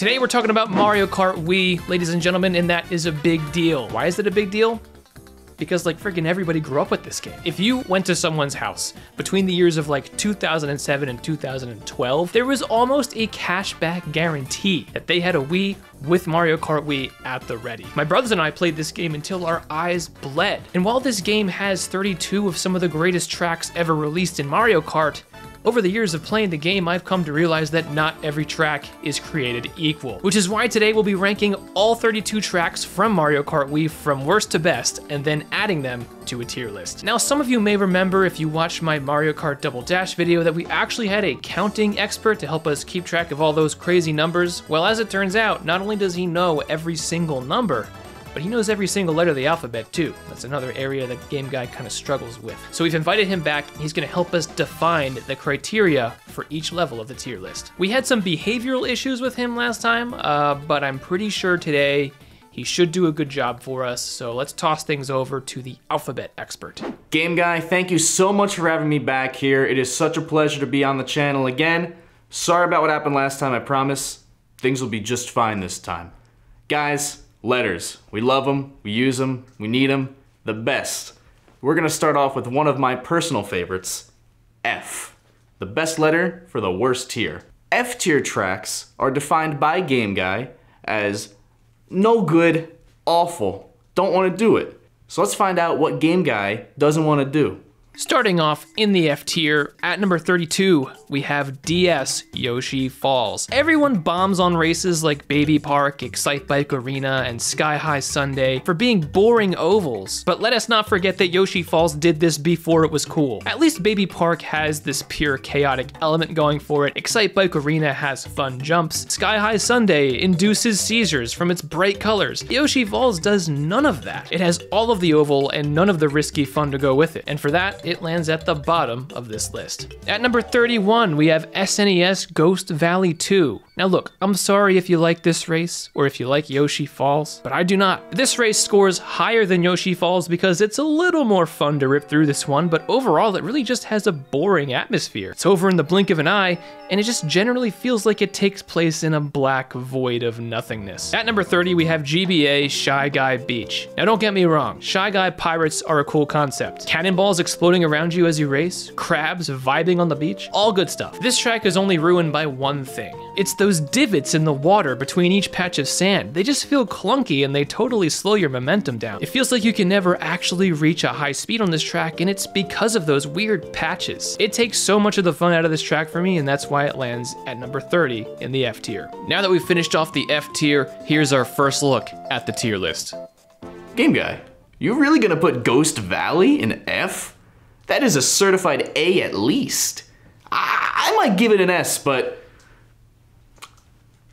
Today we're talking about Mario Kart Wii, ladies and gentlemen, and that is a big deal. Why is it a big deal? Because like freaking everybody grew up with this game. If you went to someone's house between the years of like 2007 and 2012, there was almost a cashback guarantee that they had a Wii with Mario Kart Wii at the ready. My brothers and I played this game until our eyes bled. And while this game has 32 of some of the greatest tracks ever released in Mario Kart, over the years of playing the game, I've come to realize that not every track is created equal, which is why today we'll be ranking all 32 tracks from Mario Kart Wii from worst to best, and then adding them to a tier list. Now, some of you may remember if you watched my Mario Kart Double Dash video that we actually had a counting expert to help us keep track of all those crazy numbers. Well, as it turns out, not only does he know every single number, but he knows every single letter of the alphabet too. That's another area that Game Guy kind of struggles with. So we've invited him back, and he's gonna help us define the criteria for each level of the tier list. We had some behavioral issues with him last time, but I'm pretty sure today he should do a good job for us. So let's toss things over to the alphabet expert. Game Guy, thank you so much for having me back here. It is such a pleasure to be on the channel again. Sorry about what happened last time, I promise. Things will be just fine this time. Guys, letters. We love them, we use them, we need them, the best. We're gonna start off with one of my personal favorites, F. The best letter for the worst tier. F tier tracks are defined by Game Guy as no good, awful, don't wanna do it. So let's find out what Game Guy doesn't wanna do. Starting off in the F tier, at number 32, we have DS Yoshi Falls. Everyone bombs on races like Baby Park, Excite Bike Arena, and Sky High Sundae for being boring ovals, but let us not forget that Yoshi Falls did this before it was cool. At least Baby Park has this pure chaotic element going for it, Excite Bike Arena has fun jumps, Sky High Sundae induces seizures from its bright colors. Yoshi Falls does none of that. It has all of the oval and none of the risky fun to go with it, and for that, it lands at the bottom of this list. At number 31, we have SNES Ghost Valley 2. Now look, I'm sorry if you like this race, or if you like Yoshi Falls, but I do not. This race scores higher than Yoshi Falls because it's a little more fun to rip through this one, but overall it really just has a boring atmosphere. It's over in the blink of an eye, and it just generally feels like it takes place in a black void of nothingness. At number 30, we have GBA Shy Guy Beach. Now don't get me wrong, Shy Guy pirates are a cool concept. Cannonballs exploding around you as you race, crabs vibing on the beach, all good stuff. This track is only ruined by one thing. It's those divots in the water between each patch of sand. They just feel clunky and they totally slow your momentum down. It feels like you can never actually reach a high speed on this track, and it's because of those weird patches. It takes so much of the fun out of this track for me, and that's why it lands at number 30 in the F tier. Now that we've finished off the F tier, here's our first look at the tier list. Game Guy, you really gonna put Ghost Valley in F? That is a certified A at least. I might give it an S, but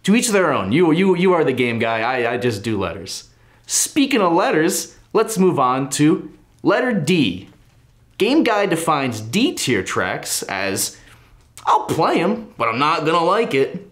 to each their own. You are the Game Guy, I just do letters. Speaking of letters, let's move on to letter D. Game Guy defines D tier tracks as, I'll play them, but I'm not gonna like it.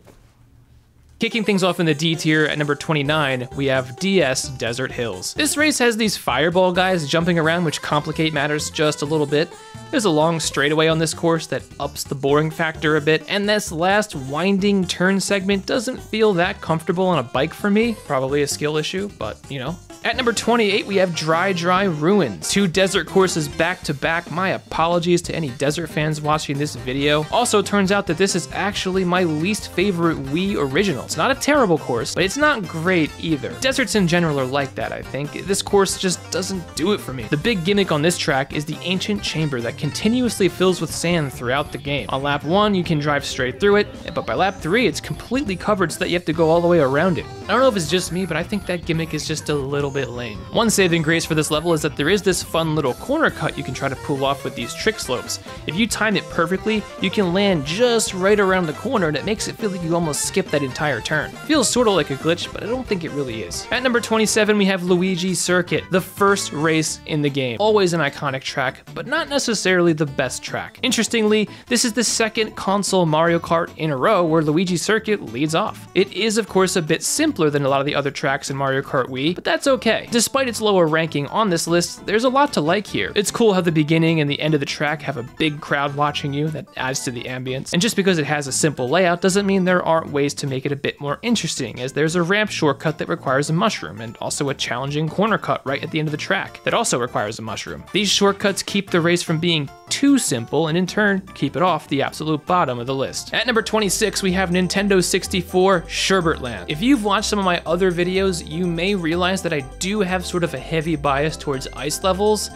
Kicking things off in the D tier at number 29, we have DS Desert Hills. This race has these fireball guys jumping around which complicate matters just a little bit. There's a long straightaway on this course that ups the boring factor a bit, and this last winding turn segment doesn't feel that comfortable on a bike for me. Probably a skill issue, but you know. At number 28, we have Dry Dry Ruins. 2 desert courses back to back. My apologies to any desert fans watching this video. Also, turns out that this is actually my least favorite Wii original. It's not a terrible course, but it's not great either. Deserts in general are like that, I think. This course just doesn't do it for me. The big gimmick on this track is the ancient chamber that continuously fills with sand throughout the game. On lap 1, you can drive straight through it, but by lap 3, it's completely covered so that you have to go all the way around it. I don't know if it's just me, but I think that gimmick is just a little bit lame. One saving grace for this level is that there is this fun little corner cut you can try to pull off with these trick slopes. If you time it perfectly, you can land just right around the corner, and it makes it feel like you almost skip that entire turn. Feels sort of like a glitch, but I don't think it really is. At number 27, we have Luigi Circuit, the first race in the game. Always an iconic track, but not necessarily the best track. Interestingly, this is the second console Mario Kart in a row where Luigi Circuit leads off. It is, of course, a bit simpler than a lot of the other tracks in Mario Kart Wii, but that's okay okay. Despite its lower ranking on this list, there's a lot to like here. It's cool how the beginning and the end of the track have a big crowd watching you that adds to the ambience. And just because it has a simple layout doesn't mean there aren't ways to make it a bit more interesting, as there's a ramp shortcut that requires a mushroom, and also a challenging corner cut right at the end of the track that also requires a mushroom. These shortcuts keep the race from being too simple, and in turn, keep it off the absolute bottom of the list. At number 26, we have Nintendo 64 Sherbetland. If you've watched some of my other videos, you may realize that I do have sort of a heavy bias towards ice levels,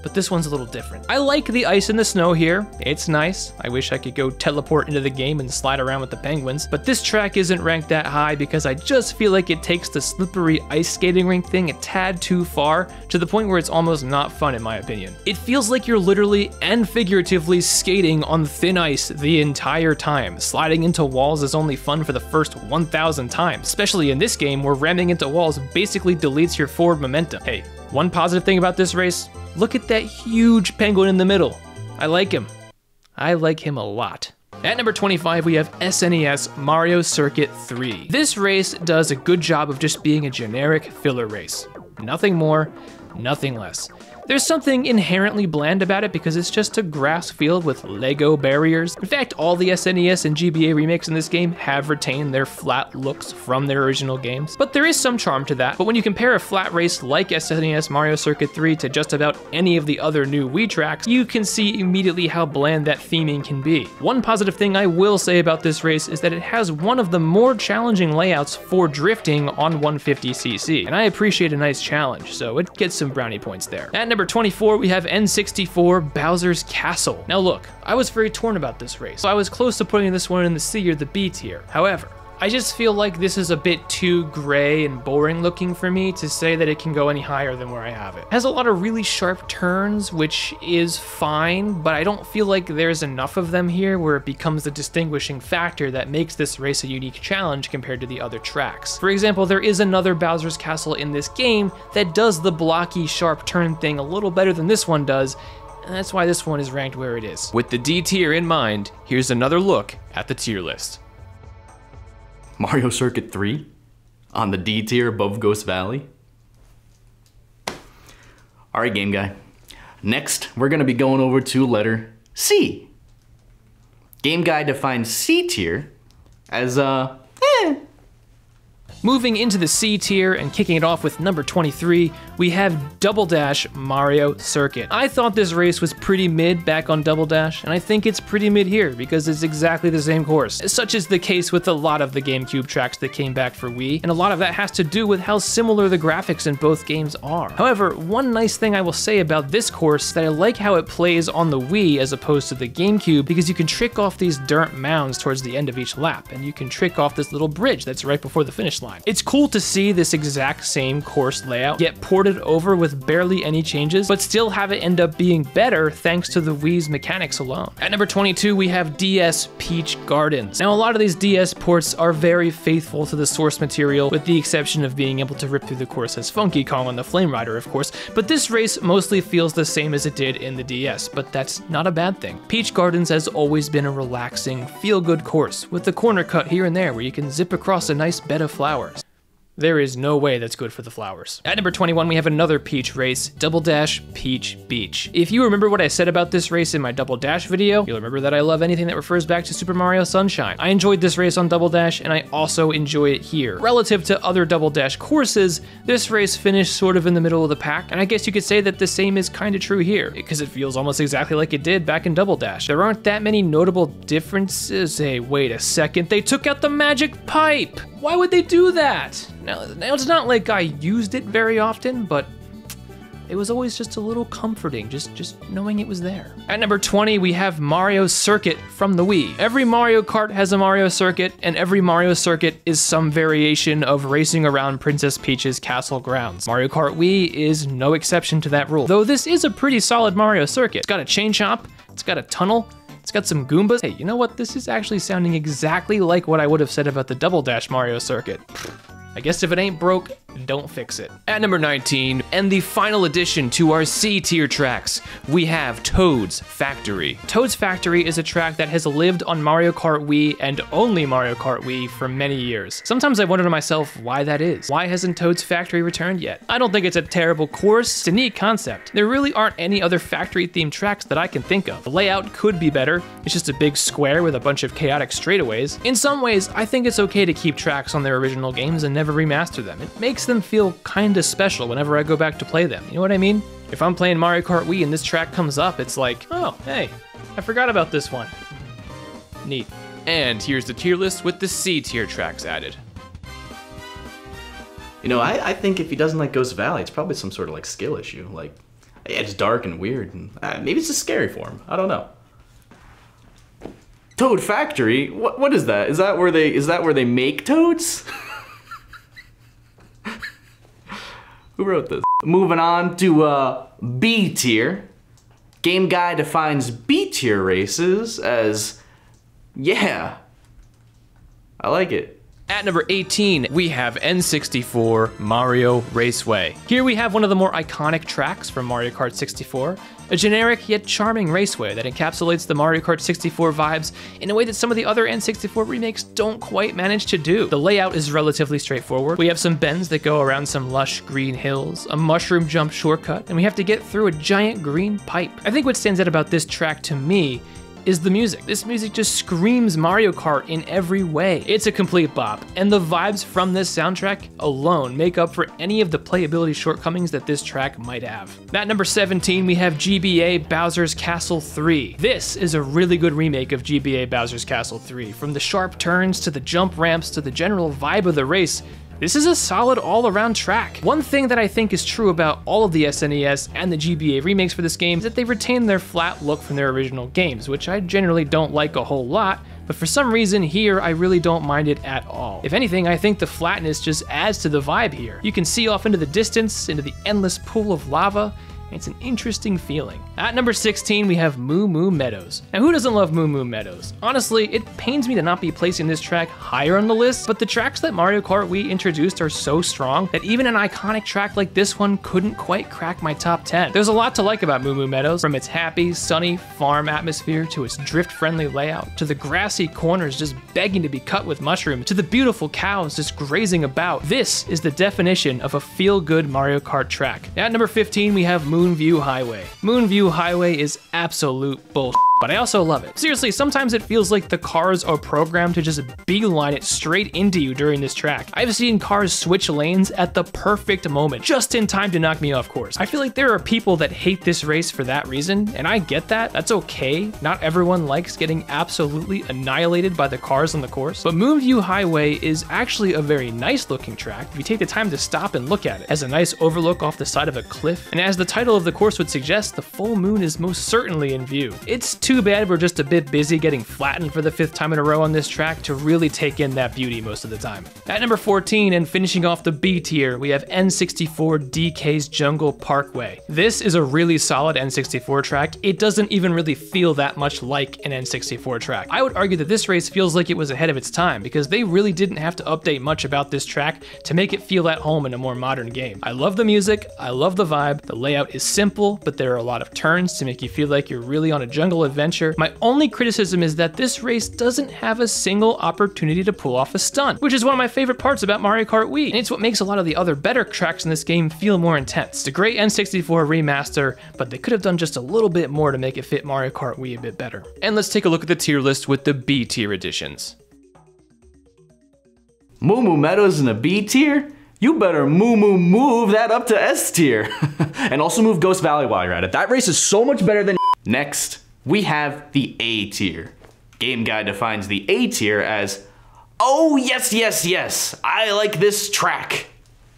but this one's a little different. I like the ice and the snow here. It's nice. I wish I could go teleport into the game and slide around with the penguins, but this track isn't ranked that high because I just feel like it takes the slippery ice skating rink thing a tad too far, to the point where it's almost not fun in my opinion. It feels like you're literally and figuratively skating on thin ice the entire time. Sliding into walls is only fun for the first 1,000 times, especially in this game where ramming into walls basically deletes your forward momentum. Hey, one positive thing about this race, look at that huge penguin in the middle. I like him. I like him a lot. At number 25, we have SNES Mario Circuit 3. This race does a good job of just being a generic filler race. Nothing more, nothing less. There's something inherently bland about it because it's just a grass field with Lego barriers. In fact, all the SNES and GBA remakes in this game have retained their flat looks from their original games. But there is some charm to that. But when you compare a flat race like SNES Mario Circuit 3 to just about any of the other new Wii tracks, you can see immediately how bland that theming can be. One positive thing I will say about this race is that it has one of the more challenging layouts for drifting on 150cc, and I appreciate a nice challenge, so it gets some brownie points there. At number 24, we have N64 Bowser's Castle. Now look, I was very torn about this race, so I was close to putting this one in the C or the B tier. However, I just feel like this is a bit too gray and boring looking for me to say that it can go any higher than where I have it. It has a lot of really sharp turns, which is fine, but I don't feel like there's enough of them here where it becomes the distinguishing factor that makes this race a unique challenge compared to the other tracks. For example, there is another Bowser's Castle in this game that does the blocky sharp turn thing a little better than this one does, and that's why this one is ranked where it is. With the D tier in mind, here's another look at the tier list. Mario Circuit 3 on the D tier above Ghost Valley. All right, game guy. Next, we're gonna be going over to letter C. Game guy defines C tier as Moving into the C tier and kicking it off with number 23, we have Double Dash Mario Circuit. I thought this race was pretty mid back on Double Dash, and I think it's pretty mid here because it's exactly the same course. Such is the case with a lot of the GameCube tracks that came back for Wii, and a lot of that has to do with how similar the graphics in both games are. However, one nice thing I will say about this course is that I like how it plays on the Wii as opposed to the GameCube, because you can trick off these dirt mounds towards the end of each lap, and you can trick off this little bridge that's right before the finish line. It's cool to see this exact same course layout get ported over with barely any changes, but still have it end up being better thanks to the Wii's mechanics alone. At number 22, we have DS Peach Gardens. Now, a lot of these DS ports are very faithful to the source material, with the exception of being able to rip through the course as Funky Kong on the Flame Rider, of course, but this race mostly feels the same as it did in the DS, but that's not a bad thing. Peach Gardens has always been a relaxing, feel-good course, with the corner cut here and there where you can zip across a nice bed of flowers. There is no way that's good for the flowers. At number 21, we have another Peach race, Double Dash Peach Beach. If you remember what I said about this race in my Double Dash video, you'll remember that I love anything that refers back to Super Mario Sunshine. I enjoyed this race on Double Dash, and I also enjoy it here. Relative to other Double Dash courses, this race finished sort of in the middle of the pack, and I guess you could say that the same is kind of true here, because it feels almost exactly like it did back in Double Dash. There aren't that many notable differences. Hey, wait a second, they took out the magic pipe! Why would they do that? Now it's not like I used it very often, but it was always just a little comforting, just knowing it was there. At number 20, we have Mario Circuit from the Wii. Every Mario Kart has a Mario Circuit, and every Mario Circuit is some variation of racing around Princess Peach's castle grounds. Mario Kart Wii is no exception to that rule, though this is a pretty solid Mario Circuit. It's got a chain chomp, it's got a tunnel, it's got some Goombas. Hey, you know what? This is actually sounding exactly like what I would have said about the Double Dash Mario Circuit. I guess if it ain't broke, don't fix it. At number 19, and the final addition to our C tier tracks, we have Toad's Factory. Toad's Factory is a track that has lived on Mario Kart Wii and only Mario Kart Wii for many years. Sometimes I wonder to myself why that is. Why hasn't Toad's Factory returned yet? I don't think it's a terrible course, it's a neat concept. There really aren't any other factory-themed tracks that I can think of. The layout could be better, it's just a big square with a bunch of chaotic straightaways. In some ways, I think it's okay to keep tracks on their original games and never remaster them. It makes them feel kinda special whenever I go back to play them. You know what I mean? If I'm playing Mario Kart Wii and this track comes up, it's like, oh, hey, I forgot about this one. Neat. And here's the tier list with the C tier tracks added. You know, I think if he doesn't like Ghost Valley, it's probably some sort of like skill issue. Like, yeah, it's dark and weird, and maybe it's just scary for him. I don't know. Toad Factory? What is that? Is that where they make toads? Who wrote this? Moving on to B tier. Game Guy defines B tier races as, yeah, I like it. At number 18, we have N64 Mario Raceway. Here we have one of the more iconic tracks from Mario Kart 64, a generic yet charming raceway that encapsulates the Mario Kart 64 vibes in a way that some of the other N64 remakes don't quite manage to do. The layout is relatively straightforward. We have some bends that go around some lush green hills, a mushroom jump shortcut, and we have to get through a giant green pipe. I think what stands out about this track to me is the music. This music just screams Mario Kart in every way. It's a complete bop, and the vibes from this soundtrack alone make up for any of the playability shortcomings that this track might have. At number 17, we have GBA Bowser's Castle 3. This is a really good remake of GBA Bowser's Castle 3. From the sharp turns to the jump ramps to the general vibe of the race, this is a solid all-around track. One thing that I think is true about all of the SNES and the GBA remakes for this game is that they retain their flat look from their original games, which I generally don't like a whole lot, but for some reason here I really don't mind it at all. If anything, I think the flatness just adds to the vibe here. You can see off into the distance, into the endless pool of lava. It's an interesting feeling. At number 16, we have Moo Moo Meadows. Now, who doesn't love Moo Moo Meadows? Honestly, it pains me to not be placing this track higher on the list, but the tracks that Mario Kart Wii introduced are so strong that even an iconic track like this one couldn't quite crack my top 10. There's a lot to like about Moo Moo Meadows, from its happy, sunny farm atmosphere to its drift-friendly layout, to the grassy corners just begging to be cut with mushrooms, to the beautiful cows just grazing about. This is the definition of a feel-good Mario Kart track. At number 15, we have Moonview Highway. Moonview Highway is absolute bullshit, but I also love it. Seriously, sometimes it feels like the cars are programmed to just beeline it straight into you during this track. I've seen cars switch lanes at the perfect moment, just in time to knock me off course. I feel like there are people that hate this race for that reason, and I get that. That's okay. Not everyone likes getting absolutely annihilated by the cars on the course, but Moonview Highway is actually a very nice looking track if you take the time to stop and look at it. It has a nice overlook off the side of a cliff, and as the title of the course would suggest, the full moon is most certainly in view. It's too bad we're just a bit busy getting flattened for the 5th time in a row on this track to really take in that beauty most of the time. At number 14, and finishing off the B tier, we have N64 DK's Jungle Parkway. This is a really solid N64 track. It doesn't even really feel that much like an N64 track. I would argue that this race feels like it was ahead of its time because they really didn't have to update much about this track to make it feel at home in a more modern game. I love the music, I love the vibe, the layout is simple, but there are a lot of turns to make you feel like you're really on a jungle adventure. My only criticism is that this race doesn't have a single opportunity to pull off a stunt, which is one of my favorite parts about Mario Kart Wii, and it's what makes a lot of the other better tracks in this game feel more intense. It's a great N64 remaster, but they could have done just a little bit more to make it fit Mario Kart Wii a bit better. And let's take a look at the tier list with the B tier additions. Moo Moo Meadows in a B tier? You better move that up to S tier. And also move Ghost Valley while you're at it. That race is so much better than. Next, we have the A tier. Game Guy defines the A tier as, oh yes, I like this track.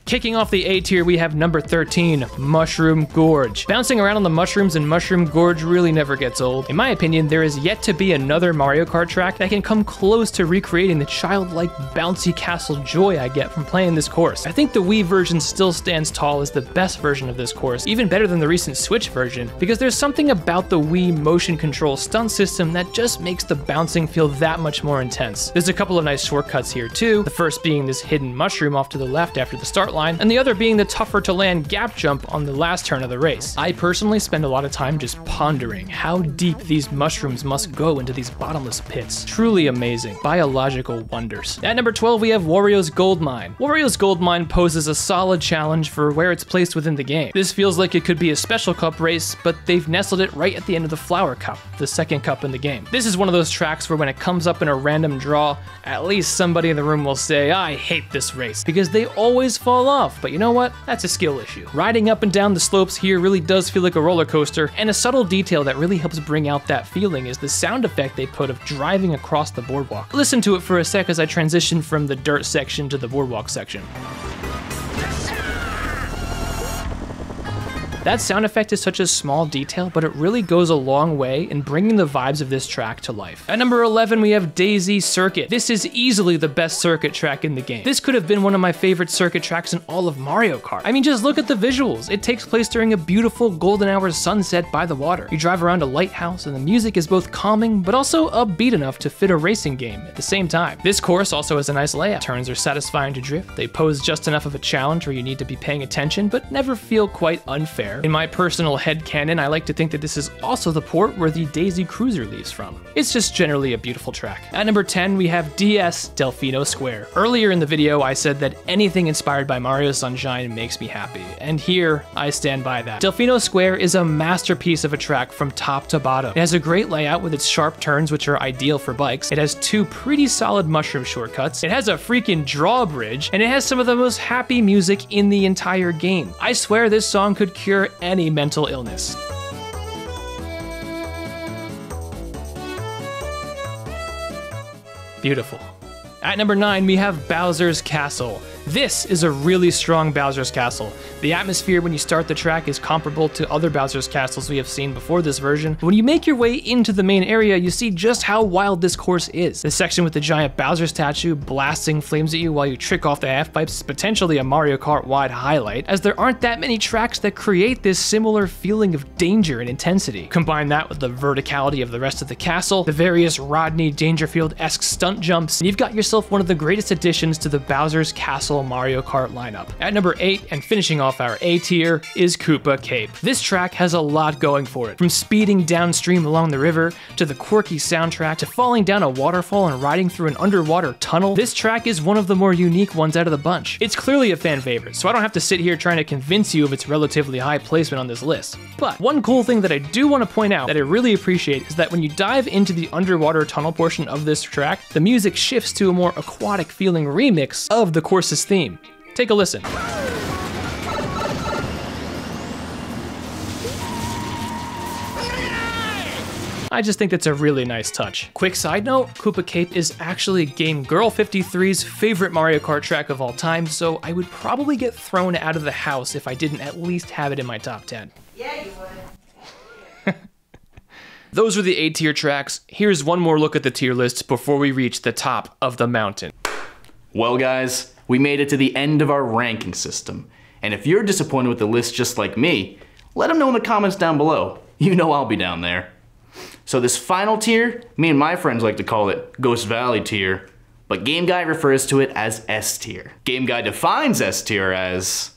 Kicking off the A tier, we have number 13, Mushroom Gorge. Bouncing around on the mushrooms in Mushroom Gorge really never gets old. In my opinion, there is yet to be another Mario Kart track that can come close to recreating the childlike bouncy castle joy I get from playing this course. I think the Wii version still stands tall as the best version of this course, even better than the recent Switch version, because there's something about the Wii motion control stunt system that just makes the bouncing feel that much more intense. There's a couple of nice shortcuts here too, the first being this hidden mushroom off to the left after the start Kart line, and the other being the tougher to land gap jump on the last turn of the race. I personally spend a lot of time just pondering how deep these mushrooms must go into these bottomless pits. Truly amazing. Biological wonders. At number 12, we have Wario's Gold Mine. Wario's Gold Mine poses a solid challenge for where it's placed within the game. This feels like it could be a Special Cup race, but they've nestled it right at the end of the Flower Cup, the second cup in the game. This is one of those tracks where when it comes up in a random draw, at least somebody in the room will say, I hate this race, because they always fall off. But you know what? That's a skill issue. Riding up and down the slopes here really does feel like a roller coaster, and a subtle detail that really helps bring out that feeling is the sound effect they put of driving across the boardwalk. Listen to it for a sec as I transition from the dirt section to the boardwalk section. That sound effect is such a small detail, but it really goes a long way in bringing the vibes of this track to life. At number 11, we have Daisy Circuit. This is easily the best circuit track in the game. This could have been one of my favorite circuit tracks in all of Mario Kart. I mean, just look at the visuals. It takes place during a beautiful golden hour sunset by the water. You drive around a lighthouse, and the music is both calming, but also upbeat enough to fit a racing game at the same time. This course also has a nice layout. Turns are satisfying to drift. They pose just enough of a challenge where you need to be paying attention, but never feel quite unfair. In my personal headcanon, I like to think that this is also the port where the Daisy Cruiser leaves from. It's just generally a beautiful track. At number 10, we have DS Delfino Square. Earlier in the video, I said that anything inspired by Mario Sunshine makes me happy, and here I stand by that. Delfino Square is a masterpiece of a track from top to bottom. It has a great layout with its sharp turns, which are ideal for bikes. It has two pretty solid mushroom shortcuts. It has a freaking drawbridge, and it has some of the most happy music in the entire game. I swear this song could cure any mental illness. Beautiful. At number 9, we have Bowser's Castle. This is a really strong Bowser's Castle. The atmosphere when you start the track is comparable to other Bowser's Castles we have seen before this version, but when you make your way into the main area, you see just how wild this course is. The section with the giant Bowser statue blasting flames at you while you trick off the half-pipes is potentially a Mario Kart-wide highlight, as there aren't that many tracks that create this similar feeling of danger and intensity. Combine that with the verticality of the rest of the castle, the various Rodney Dangerfield-esque stunt jumps, and you've got yourself one of the greatest additions to the Bowser's Castle Mario Kart lineup. At number 8, and finishing off our A tier, is Koopa Cape. This track has a lot going for it. From speeding downstream along the river, to the quirky soundtrack, to falling down a waterfall and riding through an underwater tunnel, this track is one of the more unique ones out of the bunch. It's clearly a fan favorite, so I don't have to sit here trying to convince you of its relatively high placement on this list. But one cool thing that I do want to point out that I really appreciate is that when you dive into the underwater tunnel portion of this track, the music shifts to a more aquatic feeling remix of the course's theme. Take a listen. I just think that's a really nice touch. Quick side note, Koopa Cape is actually Game Girl 53's favorite Mario Kart track of all time, so I would probably get thrown out of the house if I didn't at least have it in my top 10. Yeah, you would. Those are the A tier tracks. Here's one more look at the tier list before we reach the top of the mountain. Well guys, we made it to the end of our ranking system. And if you're disappointed with the list just like me, let them know in the comments down below. You know I'll be down there. So this final tier, me and my friends like to call it Ghost Valley tier, but Game Guy refers to it as S tier. Game Guy defines S tier as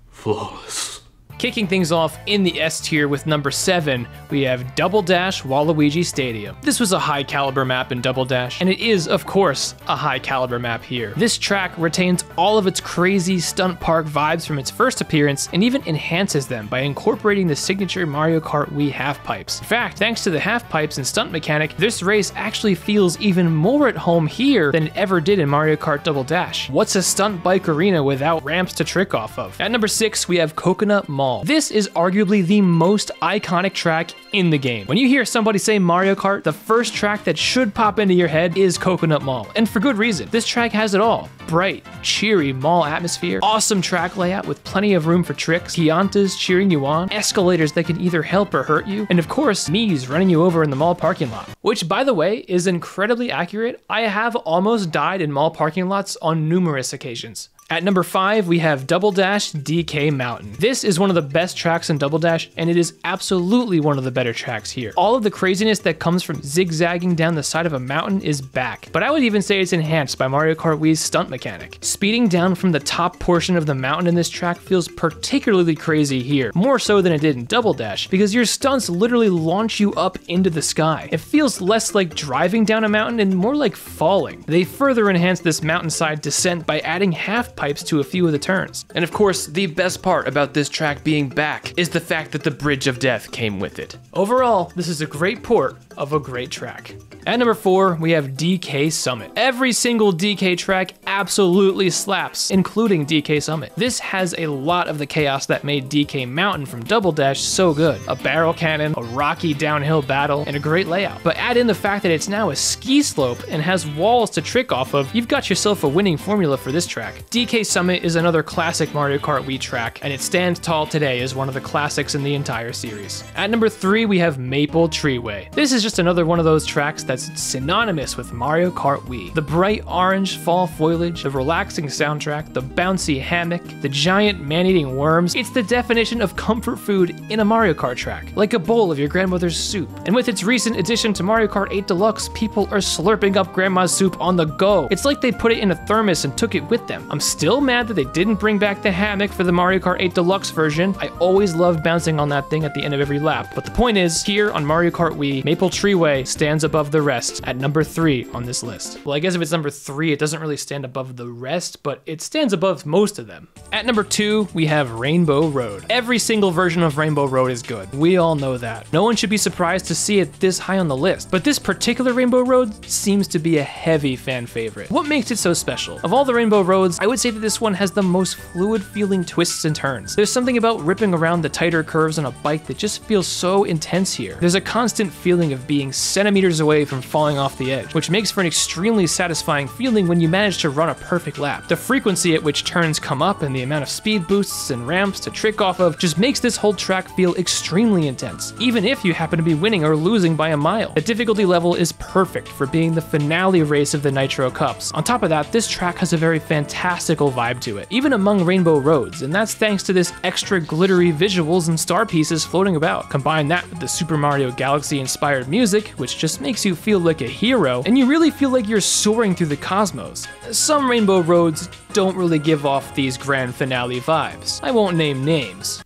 flawless. Kicking things off in the S tier with number 7, we have Double Dash Waluigi Stadium. This was a high caliber map in Double Dash, and it is, of course, a high caliber map here. This track retains all of its crazy stunt park vibes from its first appearance, and even enhances them by incorporating the signature Mario Kart Wii half-pipes. In fact, thanks to the half-pipes and stunt mechanic, this race actually feels even more at home here than it ever did in Mario Kart Double Dash. What's a stunt bike arena without ramps to trick off of? At number 6, we have Coconut Mall. This is arguably the most iconic track in the game. When you hear somebody say Mario Kart, the first track that should pop into your head is Coconut Mall, and for good reason. This track has it all. Bright, cheery mall atmosphere, awesome track layout with plenty of room for tricks, Kiantas cheering you on, escalators that can either help or hurt you, and of course, Mii's running you over in the mall parking lot. Which, by the way, is incredibly accurate. I have almost died in mall parking lots on numerous occasions. At number 5, we have Double Dash DK Mountain. This is one of the best tracks in Double Dash, and it is absolutely one of the better tracks here. All of the craziness that comes from zigzagging down the side of a mountain is back, but I would even say it's enhanced by Mario Kart Wii's stunt mechanic. Speeding down from the top portion of the mountain in this track feels particularly crazy here, more so than it did in Double Dash, because your stunts literally launch you up into the sky. It feels less like driving down a mountain and more like falling. They further enhance this mountainside descent by adding half pipes to a few of the turns. And of course, the best part about this track being back is the fact that the Bridge of Death came with it. Overall, this is a great port of a great track. At number 4, we have DK Summit. Every single DK track absolutely slaps, including DK Summit. This has a lot of the chaos that made DK Mountain from Double Dash so good. A barrel cannon, a rocky downhill battle, and a great layout. But add in the fact that it's now a ski slope and has walls to trick off of, you've got yourself a winning formula for this track. DK Summit is another classic Mario Kart Wii track, and it stands tall today as one of the classics in the entire series. At number 3, we have Maple Treeway. This is just another one of those tracks that's synonymous with Mario Kart Wii. The bright orange fall foliage, the relaxing soundtrack, the bouncy hammock, the giant man-eating worms, it's the definition of comfort food in a Mario Kart track, like a bowl of your grandmother's soup. And with its recent addition to Mario Kart 8 Deluxe, people are slurping up grandma's soup on the go. It's like they put it in a thermos and took it with them. I'm still mad that they didn't bring back the hammock for the Mario Kart 8 Deluxe version. I always loved bouncing on that thing at the end of every lap. But the point is, here on Mario Kart Wii, Maple Treeway stands above the rest at number 3 on this list. Well, I guess if it's number 3, it doesn't really stand above the rest, but it stands above most of them. At number 2, we have Rainbow Road. Every single version of Rainbow Road is good. We all know that. No one should be surprised to see it this high on the list, but this particular Rainbow Road seems to be a heavy fan favorite. What makes it so special? Of all the Rainbow Roads, I would say that this one has the most fluid feeling twists and turns. There's something about ripping around the tighter curves on a bike that just feels so intense here. There's a constant feeling of being centimeters away from falling off the edge, which makes for an extremely satisfying feeling when you manage to run a perfect lap. The frequency at which turns come up and the amount of speed boosts and ramps to trick off of just makes this whole track feel extremely intense, even if you happen to be winning or losing by a mile. The difficulty level is perfect for being the finale race of the Nitro Cups. On top of that, this track has a very fantastical vibe to it, even among Rainbow Roads, and that's thanks to this extra glittery visuals and star pieces floating about. Combine that with the Super Mario Galaxy inspired music, which just makes you feel like a hero, and you really feel like you're soaring through the cosmos. Some Rainbow Roads don't really give off these grand finale vibes. I won't name names.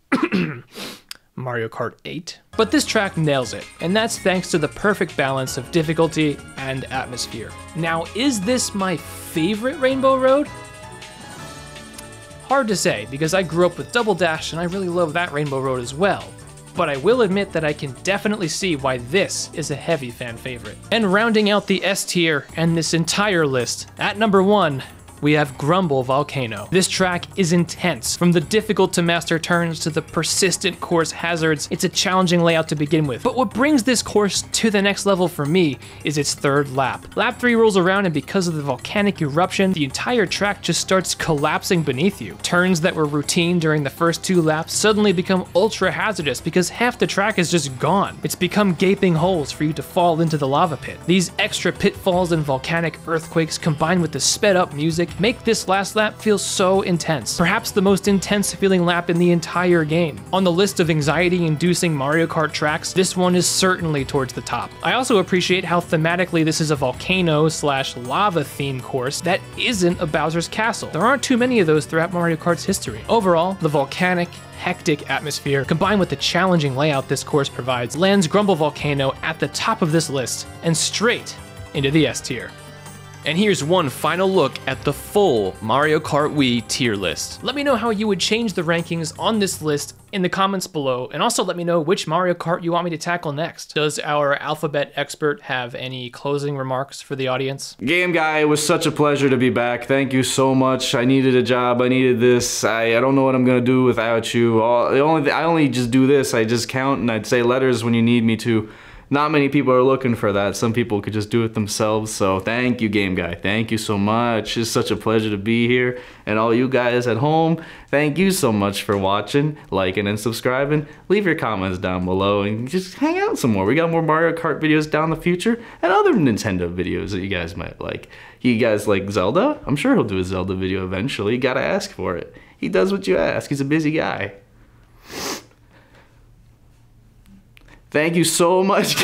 Mario Kart 8. But this track nails it, and that's thanks to the perfect balance of difficulty and atmosphere. Now, is this my favorite Rainbow Road? Hard to say, because I grew up with Double Dash and I really love that Rainbow Road as well. But I will admit that I can definitely see why this is a heavy fan favorite. And rounding out the S tier and this entire list, at number 1, we have Grumble Volcano. This track is intense. From the difficult to master turns to the persistent course hazards, it's a challenging layout to begin with. But what brings this course to the next level for me is its third lap. Lap 3 rolls around, and because of the volcanic eruption, the entire track just starts collapsing beneath you. Turns that were routine during the first 2 laps suddenly become ultra hazardous because half the track is just gone. It's become gaping holes for you to fall into the lava pit. These extra pitfalls and volcanic earthquakes combined with the sped up music make this last lap feel so intense. Perhaps the most intense feeling lap in the entire game. On the list of anxiety-inducing Mario Kart tracks, this one is certainly towards the top. I also appreciate how thematically this is a volcano/lava theme course that isn't a Bowser's Castle. There aren't too many of those throughout Mario Kart's history. Overall, the volcanic, hectic atmosphere, combined with the challenging layout this course provides, lands Grumble Volcano at the top of this list and straight into the S tier. And here's one final look at the full Mario Kart Wii tier list. Let me know how you would change the rankings on this list in the comments below, and also let me know which Mario Kart you want me to tackle next. Does our alphabet expert have any closing remarks for the audience? Game Guy, it was such a pleasure to be back. Thank you so much. I needed a job. I needed this. I don't know what I'm gonna do without you. I only just do this. I just count and I'd say letters when you need me to. not many people are looking for that. Some people could just do it themselves. So thank you, Game Guy. Thank you so much. It's such a pleasure to be here. And all you guys at home, thank you so much for watching, liking, and subscribing. Leave your comments down below and just hang out some more. We got more Mario Kart videos down the future and other Nintendo videos that you guys might like. You guys like Zelda? I'm sure he'll do a Zelda video eventually. You gotta ask for it. He does what you ask. He's a busy guy. Thank you so much.